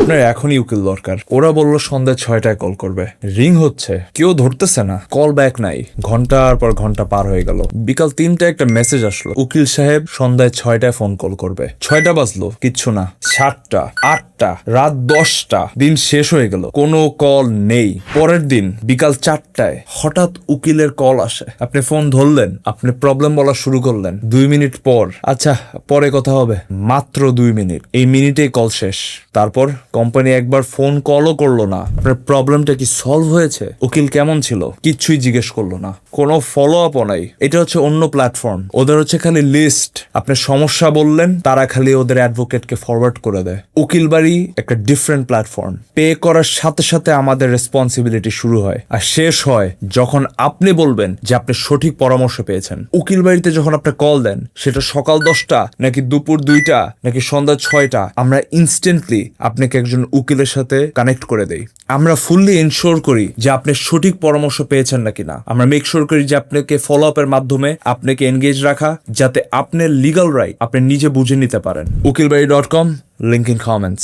আপনার এখনই উকিল দরকার। ওরা বলল সন্ধ্যা 6টায় কল করবে। রিং হচ্ছে, কেউ ধরতেছে না, কল ব্যাক নাই। ঘন্টার পর ঘন্টা পার হয়ে গেল। বিকাল 3টায় একটা মেসেজ আসলো, উকিল সাহেব সন্ধ্যায় 6টায় ফোন কল করবে। 6টা বাজলো, কিচ্ছু না। 7টা, 8টা, রাত 10টা, দিন শেষ হয়ে গেল, কোনো কল নেই। পরের দিন বিকাল 4টায় হঠাৎ উকিলের কল আসে। আপনি ফোন ধরলেন, আপনি প্রবলেম বলা শুরু করলেন। 2 মিনিট পর, আচ্ছা পরে কথা হবে। মাত্র 2 মিনিট, এই মিনিটেই কল শেষ। তারপর কোম্পানি একবার ফোন কলও করলো না। আপনার প্রবলেমটা কি সলভ হয়েছে, উকিল কেমন ছিল, কিচ্ছুই জিজ্ঞেস করলো না। কোনো ফলো আপও নাই। এটা হচ্ছে অন্য প্ল্যাটফর্ম, ওদের হচ্ছে খালি লিস্ট। আপনি সমস্যা বললেন, তারা খালি ওদের অ্যাডভোকেটকে ফরওয়ার্ড করে দেয়। উকিল বাড়ি একটা ডিফারেন্ট প্ল্যাটফর্ম। পে করার সাথে সাথে আমাদের রেসপন্সিবিলিটি শুরু হয়, আর শেষ হয় যখন আপনি বলবেন যে আপনি সঠিক পরামর্শ পেয়েছেন। উকিল বাড়িতে যখন আপনি কল দেন, সেটা সকাল 10টা নাকি দুপুর 2টা নাকি সন্ধ্যা 6টা, আমরা ইনস্ট্যান্টলি আপনাকে একজন উকিলের সাথে কানেক্ট করে দেই। আমরা ফুললি এনশোর করি যে আপনি সঠিক পরামর্শ পেয়েছেন নাকি না। আমরা মেক শিওর করি যে আপনাকে ফলো আপের মাধ্যমে আপনাকে এনগেজ রাখা, যাতে আপনার লিগাল রাইট আপনি নিজে বুঝে নিতে পারেন। ukilbari.com, link in comments.